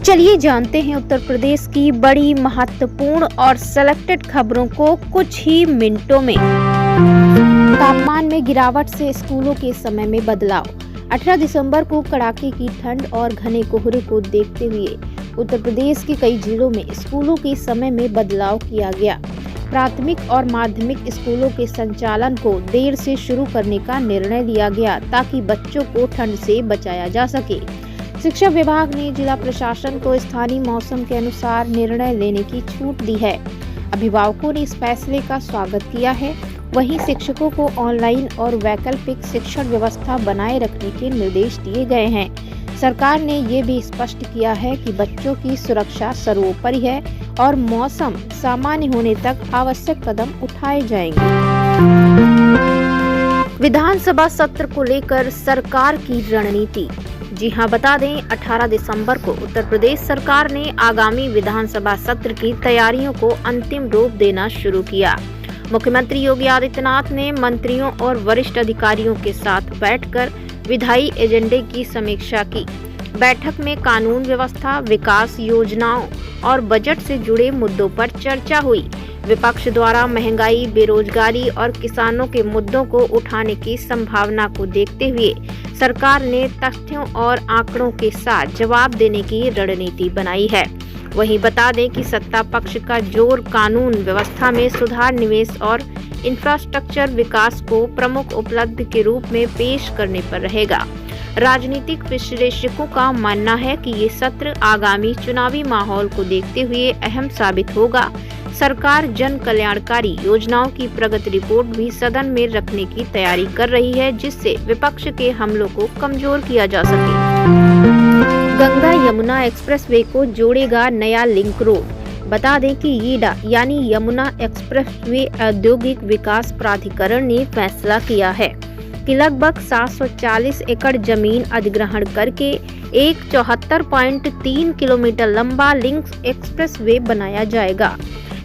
चलिए जानते हैं उत्तर प्रदेश की बड़ी महत्वपूर्ण और सेलेक्टेड खबरों को कुछ ही मिनटों में। तापमान में गिरावट से स्कूलों के समय में बदलाव। 18 दिसंबर को कड़ाके की ठंड और घने कोहरे को देखते हुए उत्तर प्रदेश के कई जिलों में स्कूलों के समय में बदलाव किया गया। प्राथमिक और माध्यमिक स्कूलों के संचालन को देर से शुरू करने का निर्णय लिया गया ताकि बच्चों को ठंड से बचाया जा सके। शिक्षा विभाग ने जिला प्रशासन को स्थानीय मौसम के अनुसार निर्णय लेने की छूट दी है। अभिभावकों ने इस फैसले का स्वागत किया है। वहीं शिक्षकों को ऑनलाइन और वैकल्पिक शिक्षण व्यवस्था बनाए रखने के निर्देश दिए गए हैं। सरकार ने ये भी स्पष्ट किया है कि बच्चों की सुरक्षा सर्वोपरि है और मौसम सामान्य होने तक आवश्यक कदम उठाए जाएंगे। विधानसभा सत्र को लेकर सरकार की रणनीति। जी हां, बता दें 18 दिसंबर को उत्तर प्रदेश सरकार ने आगामी विधानसभा सत्र की तैयारियों को अंतिम रूप देना शुरू किया। मुख्यमंत्री योगी आदित्यनाथ ने मंत्रियों और वरिष्ठ अधिकारियों के साथ बैठकर विधायी एजेंडे की समीक्षा की। बैठक में कानून व्यवस्था, विकास योजनाओं और बजट से जुड़े मुद्दों पर चर्चा हुई। विपक्ष द्वारा महंगाई, बेरोजगारी और किसानों के मुद्दों को उठाने की संभावना को देखते हुए सरकार ने तथ्यों और आंकड़ों के साथ जवाब देने की रणनीति बनाई है। वहीं बता दें कि सत्ता पक्ष का जोर कानून व्यवस्था में सुधार, निवेश और इंफ्रास्ट्रक्चर विकास को प्रमुख उपलब्धि के रूप में पेश करने पर रहेगा। राजनीतिक विश्लेषकों का मानना है कि ये सत्र आगामी चुनावी माहौल को देखते हुए अहम साबित होगा। सरकार जन कल्याणकारी योजनाओं की प्रगति रिपोर्ट भी सदन में रखने की तैयारी कर रही है, जिससे विपक्ष के हमलों को कमजोर किया जा सके। गंगा यमुना एक्सप्रेसवे को जोड़ेगा नया लिंक रोड। बता दें कि यीडा यानी यमुना एक्सप्रेसवे औद्योगिक विकास प्राधिकरण ने फैसला किया है कि लगभग 740 एकड़ जमीन अधिग्रहण करके एक 74.3 किलोमीटर लंबा लिंक एक्सप्रेसवे बनाया जाएगा।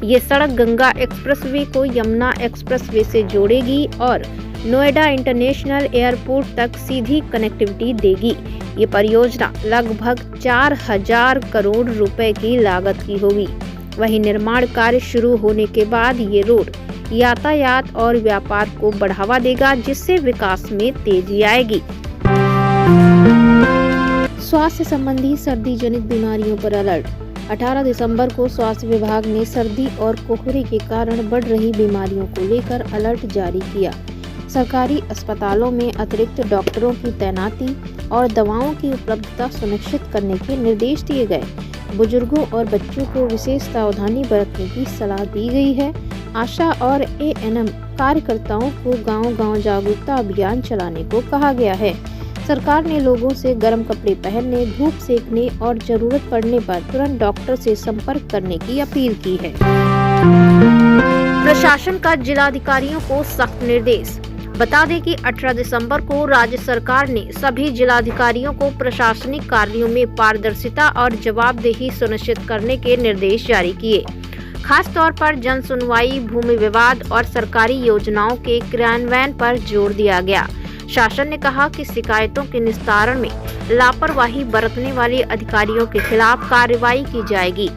ये सड़क गंगा एक्सप्रेसवे को यमुना एक्सप्रेसवे से जोड़ेगी और नोएडा इंटरनेशनल एयरपोर्ट तक सीधी कनेक्टिविटी देगी। ये परियोजना लगभग 4000 करोड़ रुपए की लागत की होगी। वहीं निर्माण कार्य शुरू होने के बाद ये रोड यातायात और व्यापार को बढ़ावा देगा, जिससे विकास में तेजी आएगी। स्वास्थ्य संबंधी सर्दी जनित बीमारियों पर अलर्ट। 18 दिसंबर को स्वास्थ्य विभाग ने सर्दी और कोहरे के कारण बढ़ रही बीमारियों को लेकर अलर्ट जारी किया। सरकारी अस्पतालों में अतिरिक्त डॉक्टरों की तैनाती और दवाओं की उपलब्धता सुनिश्चित करने के निर्देश दिए गए। बुजुर्गों और बच्चों को विशेष सावधानी बरतने की सलाह दी गई है। आशा और एएनएम कार्यकर्ताओं को गांव-गांव जागरूकता अभियान चलाने को कहा गया है। सरकार ने लोगों से गर्म कपड़े पहनने, धूप सेकने और जरूरत पड़ने पर तुरंत डॉक्टर से संपर्क करने की अपील की है। प्रशासन का जिलाधिकारियों को सख्त निर्देश। बता दें कि 18 दिसंबर को राज्य सरकार ने सभी जिलाधिकारियों को प्रशासनिक कार्यों में पारदर्शिता और जवाबदेही सुनिश्चित करने के निर्देश जारी किए। खास तौर पर जन सुनवाई, भूमि विवाद और सरकारी योजनाओं के क्रियान्वयन पर जोर दिया गया। शासन ने कहा कि शिकायतों के निस्तारण में लापरवाही बरतने वाले अधिकारियों के खिलाफ कार्रवाई की जाएगी।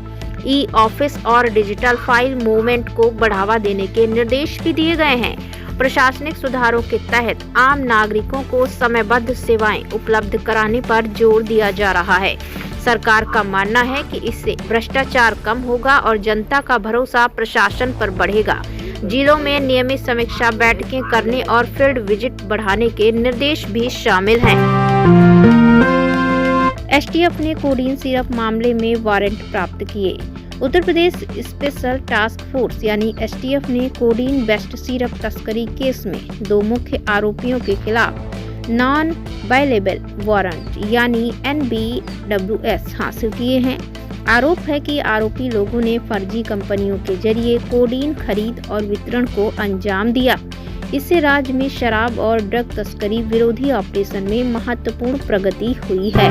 ई ऑफिस और डिजिटल फाइल मूवमेंट को बढ़ावा देने के निर्देश भी दिए गए हैं। प्रशासनिक सुधारों के तहत आम नागरिकों को समयबद्ध सेवाएं उपलब्ध कराने पर जोर दिया जा रहा है। सरकार का मानना है कि इससे भ्रष्टाचार कम होगा और जनता का भरोसा प्रशासन पर बढ़ेगा। जिलों में नियमित समीक्षा बैठकें करने और फील्ड विजिट बढ़ाने के निर्देश भी शामिल हैं। एसटीएफ ने कोडीन सिरप मामले में वारंट प्राप्त किए। Uttar Pradesh special task force यानी एसटीएफ ने कोडीन बेस्ट सिरप तस्करी केस में 2 मुख्य आरोपियों के खिलाफ नॉन बाइलेबल वारंट यानी NBWS हासिल किए हैं। आरोप है कि आरोपी लोगों ने फर्जी कंपनियों के जरिए कोडीन खरीद और वितरण को अंजाम दिया। इससे राज्य में शराब और ड्रग तस्करी विरोधी ऑपरेशन में महत्वपूर्ण प्रगति हुई है।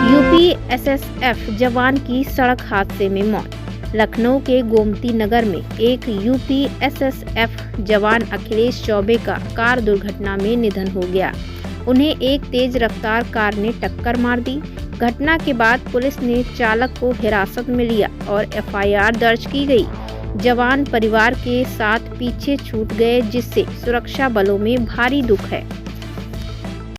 यूपी SSF जवान की सड़क हादसे में मौत। लखनऊ के गोमती नगर में एक यूपी SSF जवान अखिलेश चौबे का कार दुर्घटना में निधन हो गया। उन्हें एक तेज रफ्तार कार ने टक्कर मार दी। घटना के बाद पुलिस ने चालक को हिरासत में लिया और एफआईआर दर्ज की गई। जवान परिवार के साथ पीछे छूट गए, जिससे सुरक्षा बलों में भारी दुख है।